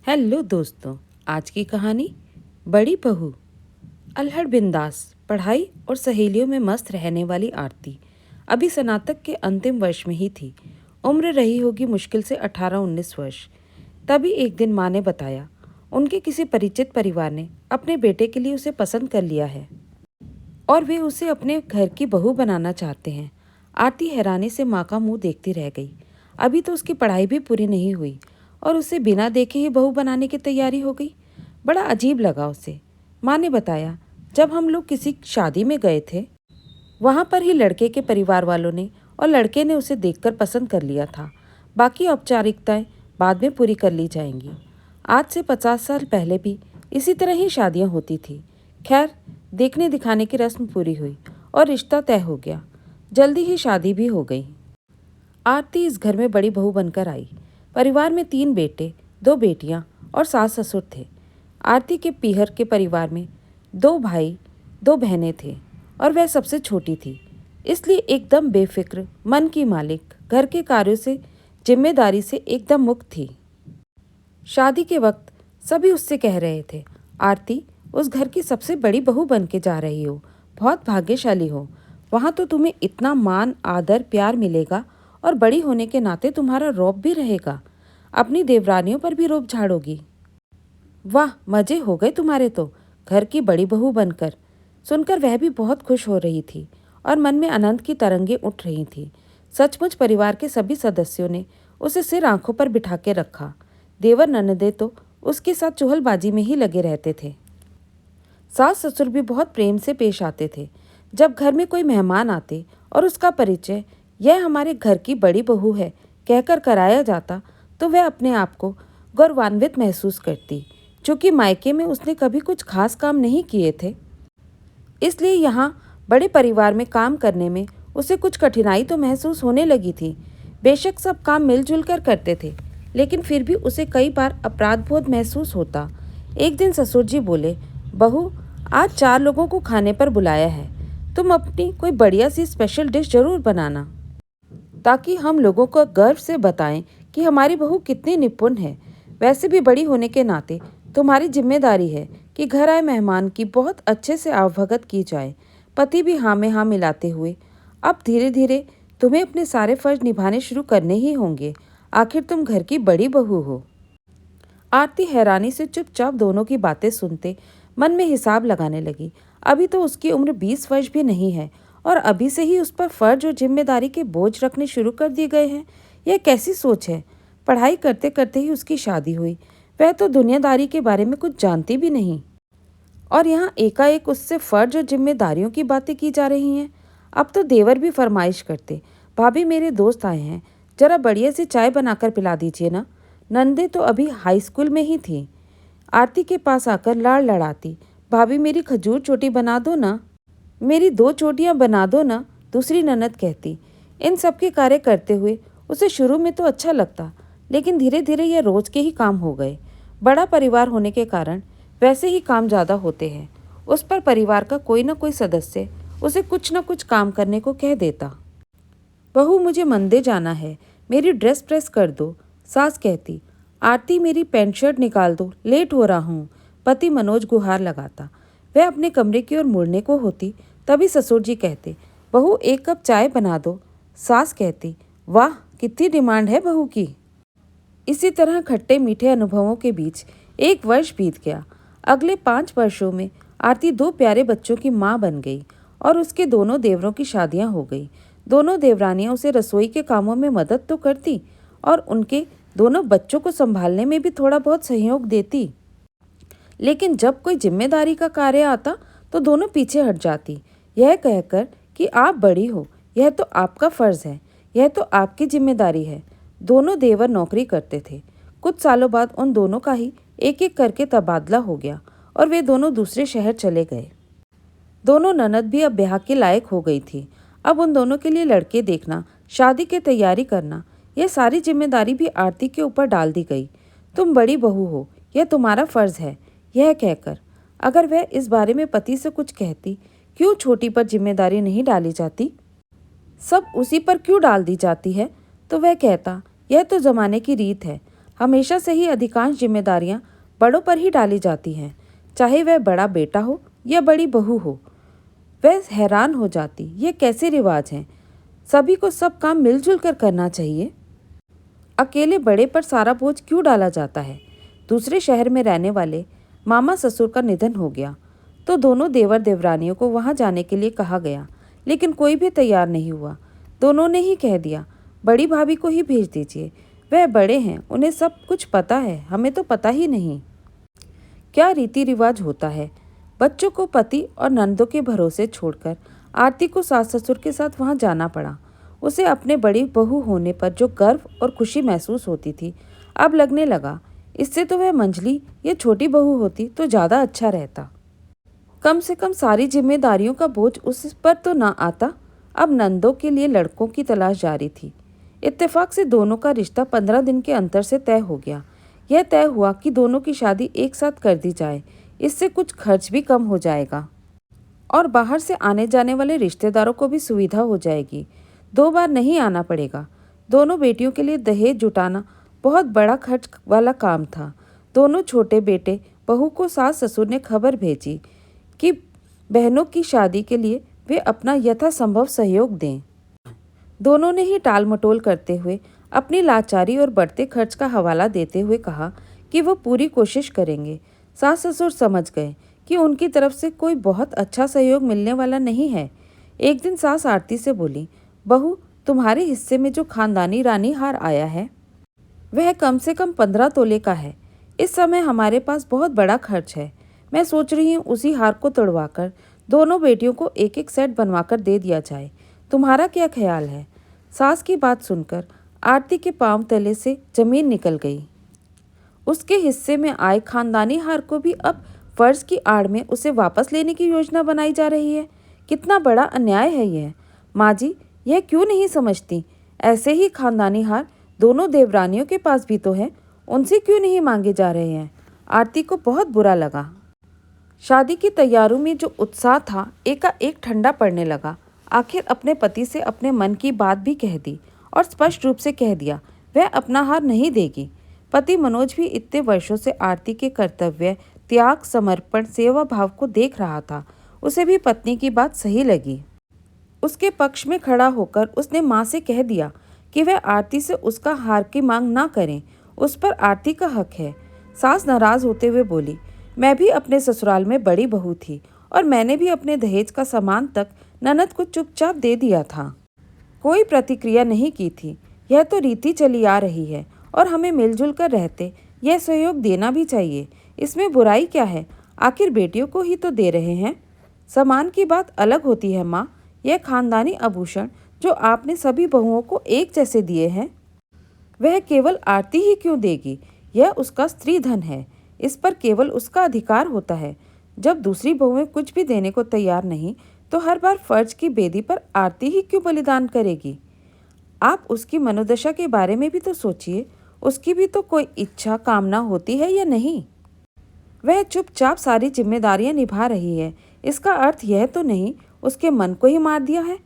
Hello दोस्तों। आज की कहानी बड़ी बहू। अल्हड़ बिंदास पढ़ाई और सहेलियों में मस्त रहने वाली आरती अभी स्नातक के अंतिम वर्ष में ही थी। उम्र रही होगी मुश्किल से 18-19 वर्ष। तभी एक दिन माँ ने बताया उनके किसी परिचित परिवार ने अपने बेटे के लिए उसे पसंद कर लिया है और वे उसे अपने घर की बहू बनाना चाहते हैं। आरती हैरानी से माँ का मुंह देखती रह गई। अभी तो उसकी पढ़ाई भी पूरी नहीं हुई और उसे बिना देखे ही बहू बनाने की तैयारी हो गई। बड़ा अजीब लगा उसे। माँ ने बताया, जब हम लोग किसी शादी में गए थे वहाँ पर ही लड़के के परिवार वालों ने और लड़के ने उसे देखकर पसंद कर लिया था। बाकी औपचारिकताएं बाद में पूरी कर ली जाएंगी। आज से 50 साल पहले भी इसी तरह ही शादियाँ होती थी। खैर, देखने दिखाने की रस्म पूरी हुई और रिश्ता तय हो गया। जल्दी ही शादी भी हो गई। आरती इस घर में बड़ी बहू बनकर आई। परिवार में 3 बेटे, 2 बेटियां और सास ससुर थे। आरती के पीहर के परिवार में 2 भाई, 2 बहनें थे और वह सबसे छोटी थी। इसलिए एकदम बेफिक्र, मन की मालिक, घर के कार्यों से, जिम्मेदारी से एकदम मुक्त थी। शादी के वक्त सभी उससे कह रहे थे, आरती उस घर की सबसे बड़ी बहू बन के जा रही हो, बहुत भाग्यशाली हो। वहाँ तो तुम्हें इतना मान, आदर, प्यार मिलेगा और बड़ी होने के नाते तुम्हारा रौब भी रहेगा। अपनी देवरानियों पर भी रौब झाड़ोगी। वाह, मजे हो गए तुम्हारे तो, घर की बड़ी बहू बनकर। सुनकर वह भी बहुत खुश हो रही थी और मन में आनंद की तरंगें उठ रही थी। सचमुच परिवार के सभी सदस्यों ने उसे सिर आंखों पर बिठा के रखा। देवर ननदे तो उसके साथ चुहलबाजी में ही लगे रहते थे। सास ससुर भी बहुत प्रेम से पेश आते थे। जब घर में कोई मेहमान आते और उसका परिचय यह हमारे घर की बड़ी बहू है कहकर कराया जाता तो वह अपने आप को गौरवान्वित महसूस करती। चूँकि मायके में उसने कभी कुछ खास काम नहीं किए थे, इसलिए यहाँ बड़े परिवार में काम करने में उसे कुछ कठिनाई तो महसूस होने लगी थी। बेशक सब काम मिलजुल कर करते थे, लेकिन फिर भी उसे कई बार अपराध बोध महसूस होता। एक दिन ससुर जी बोले, बहू, आज 4 लोगों को खाने पर बुलाया है। तुम अपनी कोई बढ़िया सी स्पेशल डिश जरूर बनाना, ताकि हम लोगों को गर्व से बताएं कि हमारी बहू कितनी निपुण है। वैसे भी बड़ी होने के नाते तुम्हारी जिम्मेदारी है कि घर आए मेहमान की बहुत अच्छे से आवभगत की जाए। पति भी हाँ में हाँ मिलाते हुए, अब धीरे धीरे तुम्हें अपने सारे फर्ज निभाने शुरू करने ही होंगे। आखिर तुम घर की बड़ी बहू हो। आरती हैरानी से चुपचाप दोनों की बातें सुनते मन में हिसाब लगाने लगी। अभी तो उसकी उम्र 20 वर्ष भी नहीं है और अभी से ही उस पर फर्ज और जिम्मेदारी के बोझ रखने शुरू कर दिए गए हैं। यह कैसी सोच है। पढ़ाई करते करते ही उसकी शादी हुई। वह तो दुनियादारी के बारे में कुछ जानती भी नहीं और यहाँ एकाएक उससे फर्ज और जिम्मेदारियों की बातें की जा रही हैं। अब तो देवर भी फरमाइश करते, भाभी मेरे दोस्त आए हैं, जरा बढ़िया से चाय बनाकर पिला दीजिए ना। नंदे तो अभी हाई स्कूल में ही थी। आरती के पास आकर लाड़ लड़ाती, भाभी मेरी खजूर चोटी बना दो ना, मेरी 2 चोटियाँ बना दो ना, दूसरी ननद कहती। इन सब के कार्य करते हुए उसे शुरू में तो अच्छा लगता, लेकिन धीरे धीरे यह रोज के ही काम हो गए। बड़ा परिवार होने के कारण वैसे ही काम ज़्यादा होते हैं। उस पर परिवार का कोई ना कोई सदस्य उसे कुछ न कुछ काम करने को कह देता। बहू, मुझे मंदिर जाना है, मेरी ड्रेस प्रेस कर दो, सास कहती। आरती, मेरी पैंट शर्ट निकाल दो, लेट हो रहा हूँ, पति मनोज गुहार लगाता। वह अपने कमरे की ओर मुड़ने को होती, तभी ससुर जी कहते, बहू 1 कप चाय बना दो। सास कहती, वाह, कितनी डिमांड है बहू की। इसी तरह खट्टे मीठे अनुभवों के बीच 1 वर्ष बीत गया। अगले 5 वर्षों में आरती 2 प्यारे बच्चों की माँ बन गई और उसके दोनों देवरों की शादियाँ हो गई। दोनों देवरानियाँ उसे रसोई के कामों में मदद तो करती और उनके दोनों बच्चों को संभालने में भी थोड़ा बहुत सहयोग देती, लेकिन जब कोई जिम्मेदारी का कार्य आता तो दोनों पीछे हट जाती, यह कहकर कि आप बड़ी हो, यह तो आपका फर्ज है, यह तो आपकी जिम्मेदारी है। दोनों देवर नौकरी करते थे। कुछ सालों बाद उन दोनों का ही एक एक करके तबादला हो गया और वे दोनों दूसरे शहर चले गए। दोनों ननद भी अब ब्याह के लायक हो गई थी। अब उन दोनों के लिए लड़के देखना, शादी की तैयारी करना, यह सारी जिम्मेदारी भी आरती के ऊपर डाल दी गई। तुम बड़ी बहू हो, यह तुम्हारा फर्ज है, यह कहकर अगर वह इस बारे में पति से कुछ कहती, क्यों छोटी पर जिम्मेदारी नहीं डाली जाती, सब उसी पर क्यों डाल दी जाती है, तो वह कहता, यह तो जमाने की रीत है, हमेशा से ही अधिकांश जिम्मेदारियां बड़ों पर ही डाली जाती हैं, चाहे वह बड़ा बेटा हो या बड़ी बहू हो। वह हैरान हो जाती, ये कैसे रिवाज हैं? सभी को सब काम मिलजुल कर करना चाहिए। अकेले बड़े पर सारा बोझ क्यों डाला जाता है? दूसरे शहर में रहने वाले मामा ससुर का निधन हो गया तो दोनों देवर देवरानियों को वहां जाने के लिए कहा गया, लेकिन कोई भी तैयार नहीं हुआ। दोनों ने ही कह दिया, बड़ी भाभी को ही भेज दीजिए, वह बड़े हैं, उन्हें सब कुछ पता है, हमें तो पता ही नहीं। क्या रीति रिवाज होता है। बच्चों को पति और नंदों के भरोसे छोड़कर आरती को सास ससुर के साथ वहां जाना पड़ा। उसे अपने बड़ी बहू होने पर जो गर्व और खुशी महसूस होती थी, अब लगने लगा इससे तो वह मंझली या छोटी बहू होती तो ज़्यादा अच्छा रहता। कम से कम सारी जिम्मेदारियों का बोझ उस पर तो ना आता। अब नंदों के लिए लड़कों की तलाश जारी थी। इत्तेफाक से दोनों का रिश्ता 15 दिन के अंतर से तय हो गया। यह तय हुआ कि दोनों की शादी एक साथ कर दी जाए, इससे कुछ खर्च भी कम हो जाएगा और बाहर से आने जाने वाले रिश्तेदारों को भी सुविधा हो जाएगी। 2 बार नहीं आना पड़ेगा। दोनों बेटियों के लिए दहेज जुटाना बहुत बड़ा खर्च वाला काम था। दोनों छोटे बेटे बहू को सास ससुर ने खबर भेजी कि बहनों की शादी के लिए वे अपना यथासंभव सहयोग दें। दोनों ने ही टाल मटोल करते हुए अपनी लाचारी और बढ़ते खर्च का हवाला देते हुए कहा कि वो पूरी कोशिश करेंगे। सास ससुर समझ गए कि उनकी तरफ से कोई बहुत अच्छा सहयोग मिलने वाला नहीं है। एक दिन सास आरती से बोली, बहू, तुम्हारे हिस्से में जो खानदानी रानी हार आया है वह कम से कम 15 तोले का है। इस समय हमारे पास बहुत बड़ा खर्च है। मैं सोच रही हूँ उसी हार को तोड़वाकर दोनों बेटियों को एक एक सेट बनवाकर दे दिया जाए। तुम्हारा क्या ख्याल है? सास की बात सुनकर आरती के पांव तले से जमीन निकल गई। उसके हिस्से में आए खानदानी हार को भी अब फर्ज की आड़ में उसे वापस लेने की योजना बनाई जा रही है। कितना बड़ा अन्याय है यह। माँ जी, यह क्यों नहीं समझती? ऐसे ही खानदानी हार दोनों देवरानियों के पास भी तो है, उनसे क्यों नहीं मांगे जा रहे हैं? आरती को बहुत बुरा लगा। शादी की तैयारियों में जो उत्साह था एकाएक ठंडा पड़ने लगा। आखिर अपने पति से अपने मन की बात भी कह दी और स्पष्ट रूप से कह दिया वह अपना हार नहीं देगी। पति मनोज भी इतने वर्षों से आरती के कर्तव्य, त्याग, समर्पण, सेवा भाव को देख रहा था। उसे भी पत्नी की बात सही लगी। उसके पक्ष में खड़ा होकर उसने माँ से कह दिया कि वह आरती से उसका हार की मांग ना करें, उस पर आरती का हक है। सास नाराज होते हुए बोली, मैं भी अपने ससुराल में बड़ी बहू थी और मैंने भी अपने दहेज का सामान तक ननद को चुपचाप दे दिया था। कोई प्रतिक्रिया नहीं की थी। यह तो रीति चली आ रही है और हमें मिलजुल कर रहते यह सहयोग देना भी चाहिए। इसमें बुराई क्या है? आखिर बेटियों को ही तो दे रहे हैं। सामान की बात अलग होती है माँ। यह खानदानी आभूषण जो आपने सभी बहुओं को एक जैसे दिए हैं वह केवल आरती ही क्यों देगी? यह उसका स्त्री धन है, इस पर केवल उसका अधिकार होता है। जब दूसरी बहुएं कुछ भी देने को तैयार नहीं तो हर बार फर्ज की बेदी पर आरती ही क्यों बलिदान करेगी? आप उसकी मनोदशा के बारे में भी तो सोचिए। उसकी भी तो कोई इच्छा कामना होती है या नहीं? वह चुपचाप सारी जिम्मेदारियां निभा रही है, इसका अर्थ यह तो नहीं उसके मन को ही मार दिया है।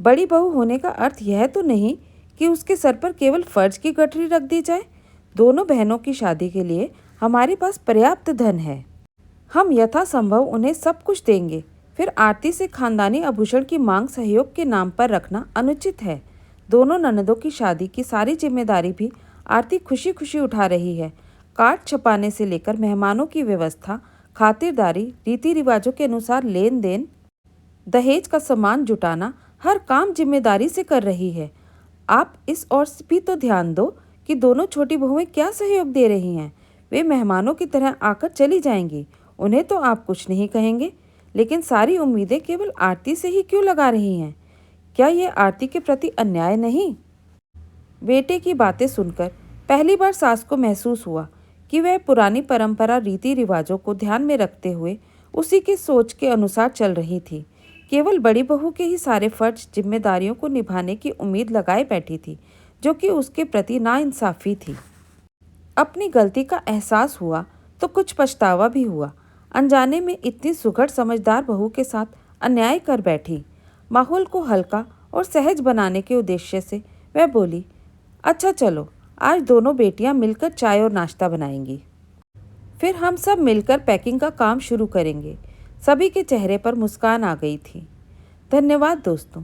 बड़ी बहू होने का अर्थ यह तो नहीं कि उसके सर पर केवल फर्ज की गठरी रख दी जाए। दोनों बहनों की शादी के लिए हमारे पास पर्याप्त धन है। हम यथासंभव उन्हें सब कुछ देंगे। फिर आरती से खानदानी आभूषण की मांग सहयोग के नाम पर रखना अनुचित है। दोनों ननदों की शादी की सारी जिम्मेदारी भी आरती खुशी खुशी उठा रही है। कार्ड छपाने से लेकर मेहमानों की व्यवस्था, खातिरदारी, रीति रिवाजों के अनुसार लेन देन, दहेज का सामान जुटाना, हर काम जिम्मेदारी से कर रही है। आप इस ओर भी तो ध्यान दो कि दोनों छोटी बहुएं क्या सहयोग दे रही हैं। वे मेहमानों की तरह आकर चली जाएंगी, उन्हें तो आप कुछ नहीं कहेंगे, लेकिन सारी उम्मीदें केवल आरती से ही क्यों लगा रही हैं? क्या यह आरती के प्रति अन्याय नहीं? बेटे की बातें सुनकर पहली बार सास को महसूस हुआ कि वह पुरानी परंपरा, रीति रिवाजों को ध्यान में रखते हुए उसी की सोच के अनुसार चल रही थी। केवल बड़ी बहू के ही सारे फर्ज, जिम्मेदारियों को निभाने की उम्मीद लगाए बैठी थी, जो कि उसके प्रति नाइंसाफी थी। अपनी गलती का एहसास हुआ तो कुछ पछतावा भी हुआ। अनजाने में इतनी सुघड़ समझदार बहू के साथ अन्याय कर बैठी। माहौल को हल्का और सहज बनाने के उद्देश्य से वह बोली, अच्छा चलो, आज दोनों बेटियां मिलकर चाय और नाश्ता बनाएंगी। फिर हम सब मिलकर पैकिंग का काम शुरू करेंगे। सभी के चेहरे पर मुस्कान आ गई थी। धन्यवाद दोस्तों।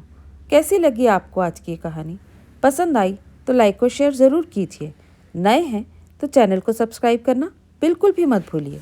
कैसी लगी आपको आज की कहानी? पसंद आई तो लाइक और शेयर ज़रूर कीजिए। नए हैं तो चैनल को सब्सक्राइब करना बिल्कुल भी मत भूलिए।